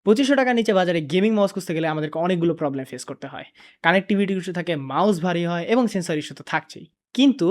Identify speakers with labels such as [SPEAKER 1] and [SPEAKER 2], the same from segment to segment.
[SPEAKER 1] ৳২৫০০ নিচে বাজারে gaming mouse খুঁজতে গেলে আমাদেরকে অনেকগুলো প্রবলেম ফেস করতে হয়। কানেক্টিভিটি ইস্যু থাকে, মাউস ভারী হয় এবং সেন্সর ইস্যু তো থাকছেই। কিন্তু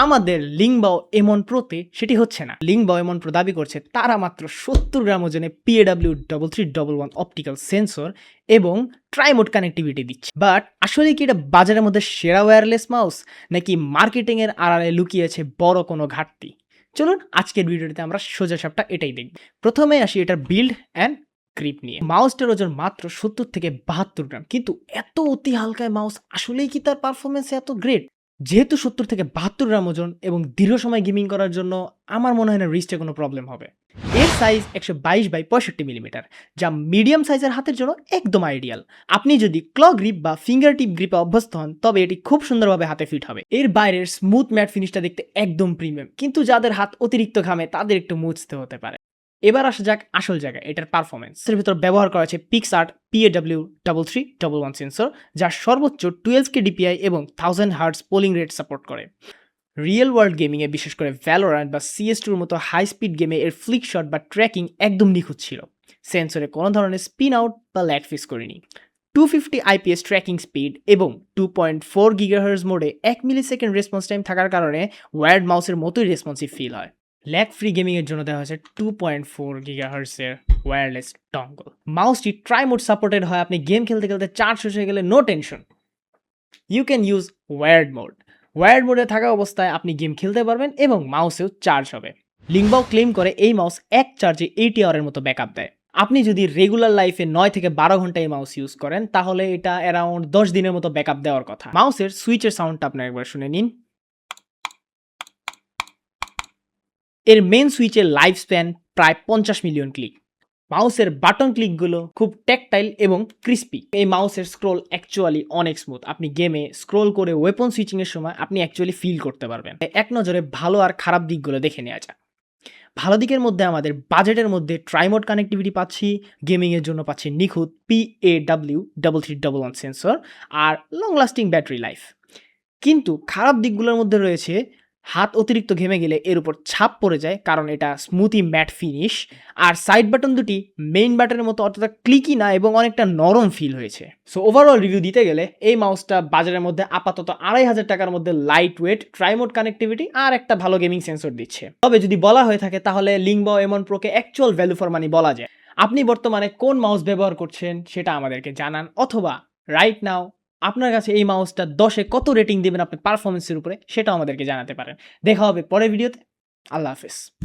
[SPEAKER 1] আমাদের লিংবাও M1 Pro-তে সেটি হচ্ছে না। লিংবাও M1 Pro দাবি করছে তারা মাত্র ৭০ গ্রাম ওজনে PAW3311 অপটিক্যাল সেন্সর এবং ট্রাইমোড কানেক্টিভিটি দিচ্ছে। বাট আসলে কি এটা বাজারের মধ্যে সেরা ওয়্যারলেস মাউস, নাকি মার্কেটিং এর আড়ালে লুকিয়ে আছে বড় কোনো ঘাটতি? চলুন আজকের ভিডিওটিতে আমরা সোজাসাপটা এটাই দেখব। প্রথমে আসি এটার বিল্ড অ্যান্ড গ্রিপ নিয়ে। মাউসটার ওজন মাত্র ৭০ থেকে ৭২ গ্রাম, কিন্তু এত অতি হালকায় মাউস আসলেই কি তার পারফরমেন্স এত গ্রেট? যেহেতু ৭০ থেকে ৭২ গ্রাম ওজন এবং দীর্ঘ সময় গেমিং করার জন্য আমার মনে হয় না রিস্টে কোনো প্রবলেম হবে। এর সাইজ ১২২/৬৫ মিলিমিটার, যা মিডিয়াম সাইজের হাতের জন্য একদম আইডিয়াল। আপনি যদি ক্ল গ্রিপ বা ফিঙ্গার টিপ গ্রিপে অভ্যস্ত হন তবে এটি খুব সুন্দরভাবে হাতে ফিট হবে। এর বাইরের স্মুথ ম্যাট ফিনিশটা দেখতে একদম প্রিমিয়াম, কিন্তু যাদের হাত অতিরিক্ত ঘামে তাদের একটু মুছতে হতে পারে। এবার আসা যাক আসল জায়গায়, এটার পারফরমেন্স। এর ভিতর ব্যবহার করা আছে পিক্সআর্ট PAW3311 সেন্সর, যা সর্বোচ্চ 12K DPI এবং 1000 হার্টজ পোলিং রেট সাপোর্ট করে। রিয়েল ওয়ার্ল্ড গেমিংয়ে, বিশেষ করে ভ্যালোরেন্ট বা CS2-র মতো হাই স্পিড গেমে এর ফ্লিক শট বা ট্র্যাকিং একদম নিখুঁত ছিল। সেন্সরে কোনো ধরনের স্পিন আউট বা ল্যাগ ফেস করেনি। 250 IPS ট্র্যাকিং স্পিড এবং 2.4 GHz মোডে 1 মিলিসেকেন্ড রেসপন্স টাইম থাকার কারণে ওয়্যার্ড মাউসের মতোই রেসপন্সিভ ফিল হয়। ল্যাগ ফ্রি গেমিংয়ের জন্য দেওয়া হয়েছে 2.4 GHz এর ওয়্যারলেস ডঙ্গল। মাউসটি ট্রাইমোড সাপোর্টেড হয়। আপনি গেম খেলতে খেলতে চার্জ শেষ হয়ে গেলে no tension, you can use wired mode. Wired মোডে থাকা অবস্থায় আপনি গেম খেলতে পারবেন এবং মাউসেও চার্জ হবে। লিংবাও ক্লেম করে এই মাউস এক চার্জে 80 আওয়ারের মতো ব্যাকআপ দেয়। আপনি যদি রেগুলার লাইফে 9 থেকে 12 ঘন্টা এই মাউস ইউজ করেন তাহলে এটা অ্যারাউন্ড 10 দিনের মতো ব্যাকআপ দেওয়ার কথা। মাউসের সুইচের সাউন্ডটা আপনি একবার শুনে নিন। এর মেন সুইচের লাইফ স্প্যান প্রায় 50 মিলিয়ন ক্লিক। মাউসের বাটন ক্লিকগুলো খুব ট্যাকটাইল এবং ক্রিস্পি। এই মাউসের স্ক্রোল অ্যাকচুয়ালি অনেক স্মুথ। আপনি গেমে স্ক্রোল করে ওয়েপন সুইচিংয়ের সময় আপনি অ্যাকচুয়ালি ফিল করতে পারবেন। এক নজরে ভালো আর খারাপ দিকগুলো দেখে নেওয়া যাক। ভালো দিকের মধ্যে আমাদের বাজেটের মধ্যে ট্রাইমোড কানেক্টিভিটি পাচ্ছি, গেমিংয়ের জন্য পাচ্ছি নিখুঁত PAW3311 সেন্সর আর লং লাস্টিং ব্যাটারি লাইফ। কিন্তু খারাপ দিকগুলোর মধ্যে রয়েছে হাত অতিরিক্ত ঘেমে গেলে এর উপর ছাপ পড়ে যায়, কারণ এটা স্মুথি ম্যাট ফিনিশ, আর সাইড বাটন দুটি মেইন বাটনের মতো অতটা ক্লিকি না এবং অনেকটা নরম ফিল হয়েছে। সো ওভারঅল রিভিউ দিতে গেলে এই মাউসটা বাজারের মধ্যে আপাতত ২৫০০ টাকার মধ্যে লাইট ওয়েট, ট্রাইমোড কানেক্টিভিটি আর একটা ভালো গেমিং সেন্সর দিচ্ছে। তবে যদি বলা হয়ে থাকে তাহলে লিংবাও M1 Pro-কে অ্যাকচুয়াল ভ্যালু ফর মানি বলা যায়। আপনি বর্তমানে কোন মাউস ব্যবহার করছেন সেটা আমাদেরকে জানান, অথবা রাইট নাও আপনার কাছে এই মাউসটা 10-এ কত রেটিং দেবেন আপনার পারফরমেন্সের উপরে সেটাও আমাদেরকে জানাতে পারেন। দেখা হবে পরের ভিডিওতে। আল্লাহ হাফেজ।